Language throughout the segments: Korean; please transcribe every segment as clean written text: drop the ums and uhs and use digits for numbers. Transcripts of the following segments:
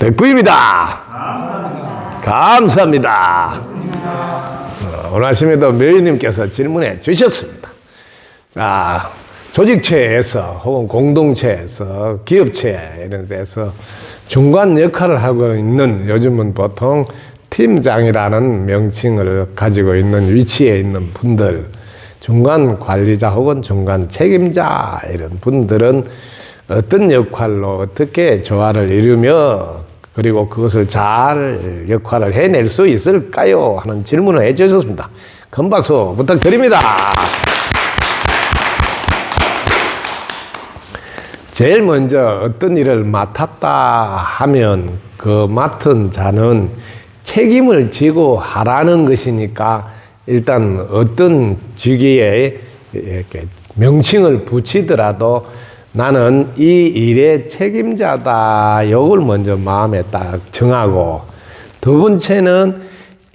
덕구입니다. 감사합니다. 오늘 아침에도 매유님께서 질문해 주셨습니다. 자, 조직체에서 혹은 공동체에서 기업체 이런 데서 중간 역할을 하고 있는, 요즘은 보통 팀장이라는 명칭을 가지고 있는 위치에 있는 분들, 중간 관리자 혹은 중간 책임자 이런 분들은 어떤 역할로 어떻게 조화를 이루며 그리고 그것을 잘 역할을 해낼 수 있을까요? 하는 질문을 해 주셨습니다. 큰 박수 부탁드립니다. 제일 먼저 어떤 일을 맡았다 하면 그 맡은 자는 책임을 지고 하라는 것이니까 일단 어떤 직위에 이렇게 명칭을 붙이더라도 나는 이 일의 책임자다. 이걸 먼저 마음에 딱 정하고, 두 번째는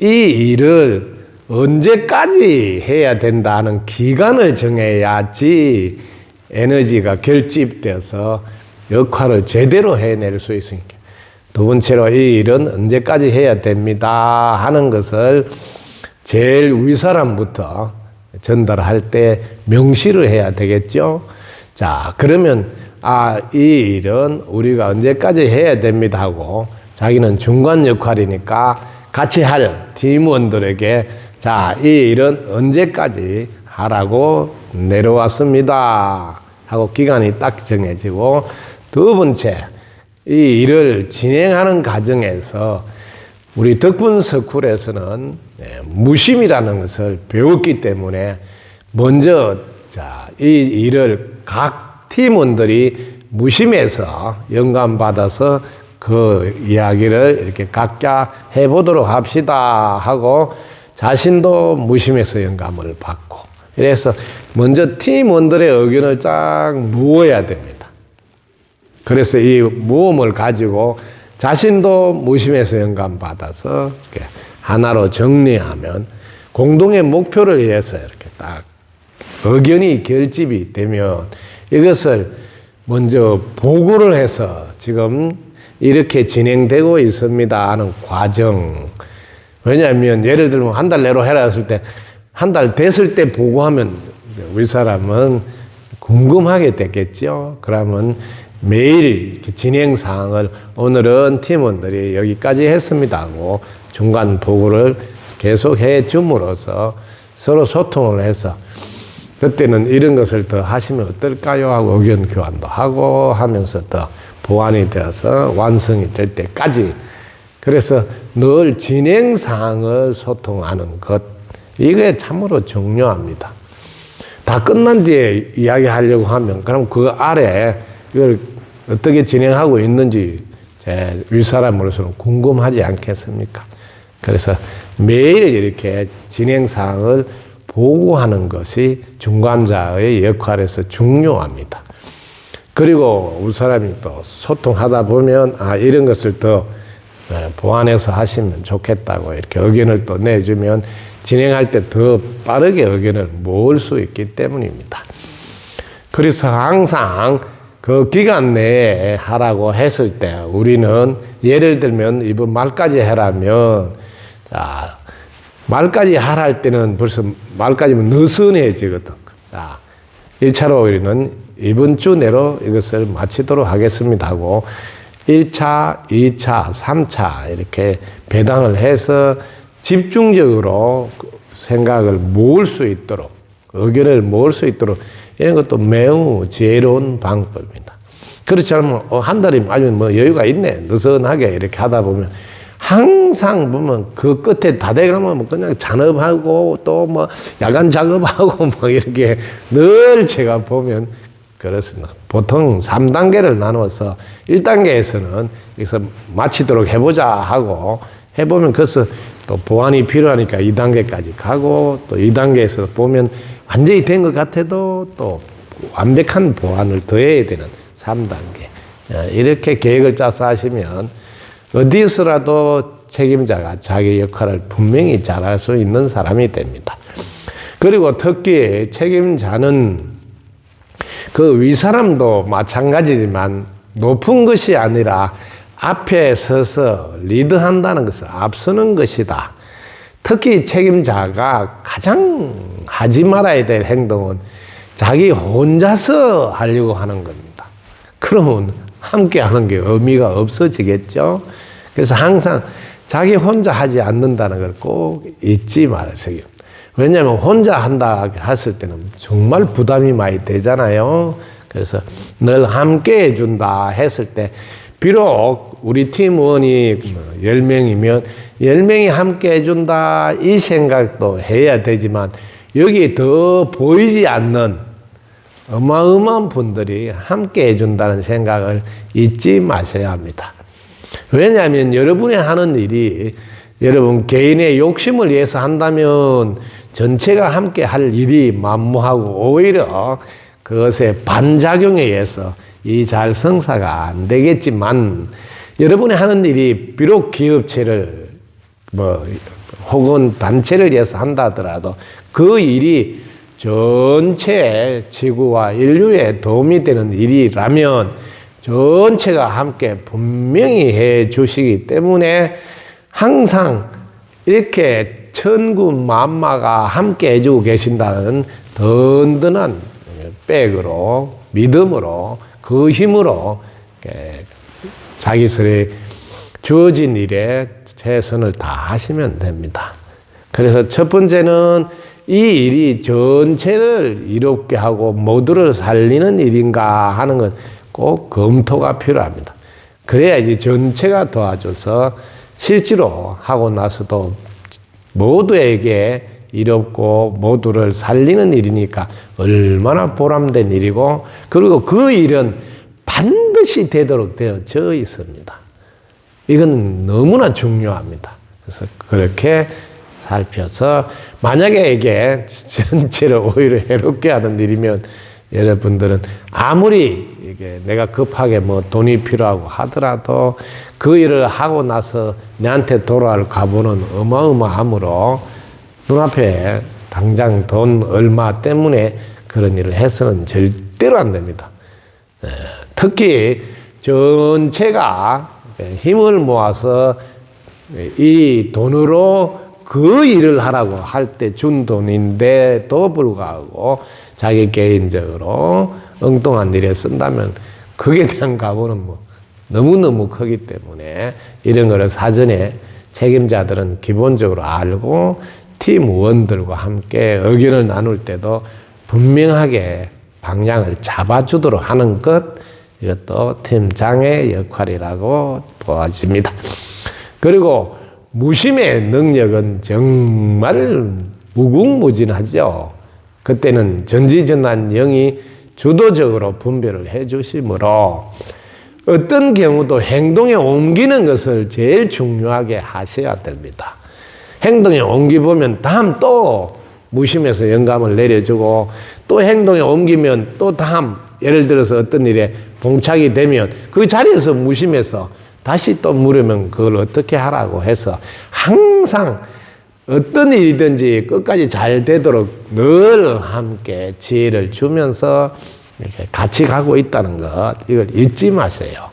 이 일을 언제까지 해야 된다는 기간을 정해야지 에너지가 결집돼서 역할을 제대로 해낼 수 있으니까. 두 번째로 이 일은 언제까지 해야 됩니다 하는 것을 제일 윗사람부터 전달할 때 명시를 해야 되겠죠. 자, 그러면 이 일은 우리가 언제까지 해야 됩니다 하고, 자기는 중간 역할이니까 같이 할 팀원들에게 자, 이 일은 언제까지 하라고 내려왔습니다 하고 기간이 딱 정해지고, 두 번째, 이 일을 진행하는 과정에서 우리 덕분스쿨에서는 무심이라는 것을 배웠기 때문에 먼저 이 일을 각 팀원들이 무심해서 영감받아서 그 이야기를 이렇게 각자 해보도록 합시다 하고, 자신도 무심해서 영감을 받고, 그래서 먼저 팀원들의 의견을 쫙 모아야 됩니다. 그래서 이 모험을 가지고 자신도 무심해서 영감받아서 이렇게 하나로 정리하면 공동의 목표를 위해서 이렇게 딱 의견이 결집이 되면 이것을 먼저 보고를 해서 지금 이렇게 진행되고 있습니다 하는 과정. 왜냐하면 예를 들면 한 달 내로 해라 했을 때 한 달 됐을 때 보고하면 윗사람은 궁금하게 됐겠죠. 그러면 매일 진행 사항을 오늘은 팀원들이 여기까지 했습니다 하고 중간 보고를 계속 해 줌으로써 서로 소통을 해서 그때는 이런 것을 더 하시면 어떨까요 하고 의견 교환도 하고 하면서 더 보완이 되어서 완성이 될 때까지, 그래서 늘 진행 사항을 소통하는 것, 이게 참으로 중요합니다. 다 끝난 뒤에 이야기하려고 하면 그럼 그 아래 이걸 어떻게 진행하고 있는지 제 윗사람으로서는 궁금하지 않겠습니까? 그래서 매일 이렇게 진행 사항을 보고하는 것이 중간자의 역할에서 중요합니다. 그리고 윗사람이 또 소통하다 보면 이런 것을 더 보완해서 하시면 좋겠다고 이렇게 의견을 또 내주면 진행할 때 더 빠르게 의견을 모을 수 있기 때문입니다. 그래서 항상 그 기간 내에 하라고 했을 때 우리는 예를 들면 이번 말까지 해라면, 자, 말까지 하라 할 때는 벌써 말까지면 느슨해지거든. 자, 1차로 우리는 이번 주 내로 이것을 마치도록 하겠습니다 하고 1차, 2차, 3차 이렇게 배당을 해서 집중적으로 생각을 모을 수 있도록, 의견을 모을 수 있도록, 이런 것도 매우 지혜로운 방법입니다. 그렇지 않으면 한 달이 아니면 뭐 여유가 있네, 느슨하게 이렇게 하다 보면 항상 보면 그 끝에 다 돼가면 그냥 잔업하고 또 뭐 야간 작업하고 뭐 이렇게 늘 제가 보면 그렇습니다. 보통 3단계를 나누어서 1단계에서는 여기서 마치도록 해보자 하고 해보면 그래서 또 보완이 필요하니까 2단계까지 가고, 또 2단계에서 보면 완전히 된 것 같아도 또 완벽한 보완을 더해야 되는 3단계. 이렇게 계획을 짜서 하시면 어디서라도 책임자가 자기 역할을 분명히 잘할 수 있는 사람이 됩니다. 그리고 특히 책임자는 그 윗사람도 마찬가지지만 높은 것이 아니라 앞에 서서 리드한다는 것은 앞서는 것이다. 특히 책임자가 가장 하지 말아야 될 행동은 자기 혼자서 하려고 하는 겁니다. 그러면 함께 하는 게 의미가 없어지겠죠. 그래서 항상 자기 혼자 하지 않는다는 걸 꼭 잊지 말으세요. 왜냐하면 혼자 한다 했을 때는 정말 부담이 많이 되잖아요. 그래서 늘 함께 해준다 했을 때 비록 우리 팀원이 10명이면 10명이 함께 해준다 이 생각도 해야 되지만 여기 더 보이지 않는 어마어마한 분들이 함께 해준다는 생각을 잊지 마셔야 합니다. 왜냐하면 여러분이 하는 일이 여러분 개인의 욕심을 위해서 한다면 전체가 함께 할 일이 만무하고 오히려 그것의 반작용에 의해서 이 잘 성사가 안 되겠지만 여러분이 하는 일이 비록 기업체를 혹은 단체를 위해서 한다 하더라도 그 일이 전체 지구와 인류에 도움이 되는 일이라면 전체가 함께 분명히 해 주시기 때문에 항상 이렇게 천군만마가 함께 해주고 계신다는 든든한 백으로 믿음으로 그 힘으로 자기들의 주어진 일에 최선을 다하시면 됩니다. 그래서 첫 번째는 이 일이 전체를 이롭게 하고 모두를 살리는 일인가 하는 것 꼭 검토가 필요합니다. 그래야지 전체가 도와줘서 실제로 하고 나서도 모두에게 이롭고 모두를 살리는 일이니까 얼마나 보람된 일이고 그리고 그 일은 반드시 되도록 되어져 있습니다. 이건 너무나 중요합니다. 그래서 그렇게 살펴서 만약에 이게 전체를 오히려 해롭게 하는 일이면 여러분들은 아무리 이게 내가 급하게 돈이 필요하고 하더라도 그 일을 하고 나서 내한테 돌아올 가보는 어마어마함으로 눈앞에 당장 돈 얼마 때문에 그런 일을 해서는 절대로 안 됩니다. 특히 전체가 힘을 모아서 이 돈으로 그 일을 하라고 할 때 준 돈인데도 불구하고 자기 개인적으로 엉뚱한 일에 쓴다면 그에 대한 가보는 너무너무 크기 때문에 이런 거를 사전에 책임자들은 기본적으로 알고 팀원들과 함께 의견을 나눌 때도 분명하게 방향을 잡아주도록 하는 것, 이것도 팀장의 역할이라고 보아집니다. 그리고 무심의 능력은 정말 무궁무진하죠. 그때는 전지전난 영이 주도적으로 분별을 해 주시므로 어떤 경우도 행동에 옮기는 것을 제일 중요하게 하셔야 됩니다. 행동에 옮기보면 다음 또 무심해서 영감을 내려주고 또 행동에 옮기면 또 다음 예를 들어서 어떤 일에 봉착이 되면 그 자리에서 무심해서 다시 또 물으면 그걸 어떻게 하라고 해서 항상 어떤 일이든지 끝까지 잘 되도록 늘 함께 지혜를 주면서 이렇게 같이 가고 있다는 것, 이걸 잊지 마세요.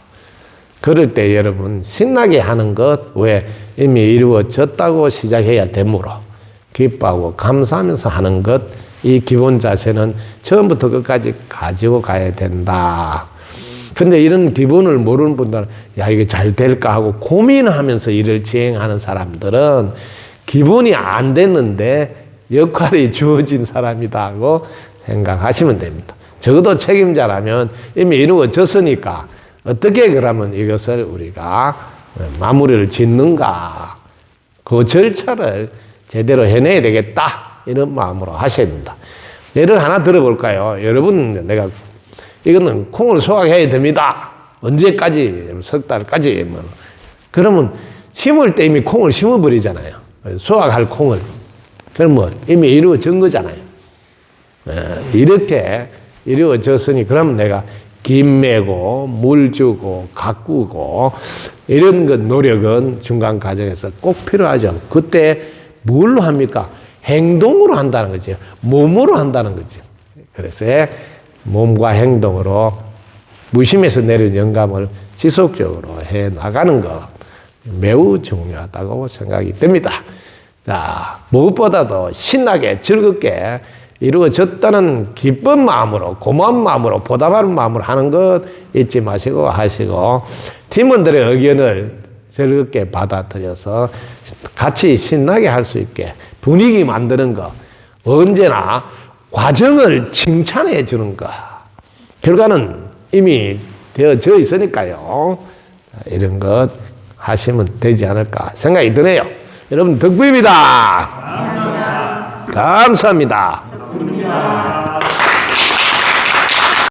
그럴 때 여러분 신나게 하는 것, 왜 이미 이루어졌다고 시작해야 되므로 기뻐하고 감사하면서 하는 것, 이 기본 자세는 처음부터 끝까지 가지고 가야 된다. 근데 이런 기본을 모르는 분들은 야 이게 잘 될까 하고 고민하면서 일을 진행하는 사람들은 기본이 안 됐는데 역할이 주어진 사람이다 하고 생각하시면 됩니다. 적어도 책임자라면 이미 이루어졌으니까 어떻게 그러면 이것을 우리가 마무리를 짓는가, 그 절차를 제대로 해내야 되겠다 이런 마음으로 하셔야 됩니다. 예를 하나 들어볼까요? 여러분 내가 이거는 콩을 수확해야 됩니다. 언제까지? 석 달까지. 그러면 심을 때 이미 콩을 심어버리잖아요. 수확할 콩을. 그러면 이미 이루어진 거잖아요. 이렇게 이루어졌으니 그러면 내가 김 매고 물 주고 가꾸고 이런 것 노력은 중간 과정에서 꼭 필요하죠. 그때 뭘로 합니까? 행동으로 한다는 거죠. 몸으로 한다는 거죠. 그래서 몸과 행동으로 무심해서 내린 영감을 지속적으로 해 나가는 것 매우 중요하다고 생각이 됩니다. 자, 무엇보다도 신나게 즐겁게 이루어졌다는 기쁜 마음으로, 고마운 마음으로, 보답하는 마음으로 하는 것 잊지 마시고 하시고, 팀원들의 의견을 즐겁게 받아들여서 같이 신나게 할 수 있게 분위기 만드는 것, 언제나 과정을 칭찬해 주는 것, 결과는 이미 되어져 있으니까요. 이런 것 하시면 되지 않을까 생각이 드네요. 여러분 덕분입니다. 감사합니다.